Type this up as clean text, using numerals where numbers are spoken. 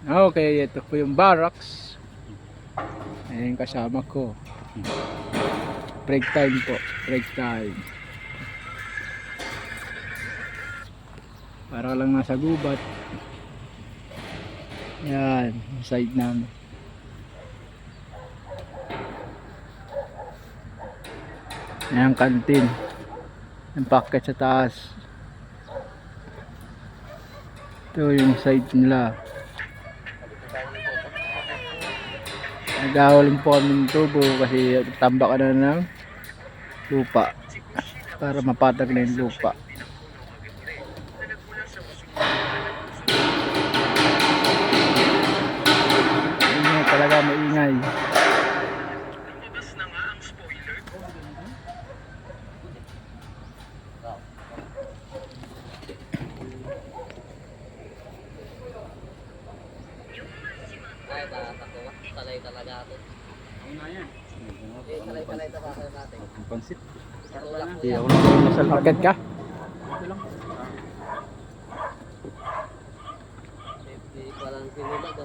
Okay, ito po yung barracks. Ayan kasama ko. Break time po. Break time. Para lang nasa gubat. Yan, side namin. Ayan, kantin. Yung packet sa taas. Ito yung side nila. Naghahuling po kami ng tubo kasi tambak na ng lupa para mapatag na yung lupa. Ingay talaga, maingay. Ay, talay talaga ito. Talay talaga natin. Pansit. Hindi ako na masal. Market ka? Hindi pa lang sinulag.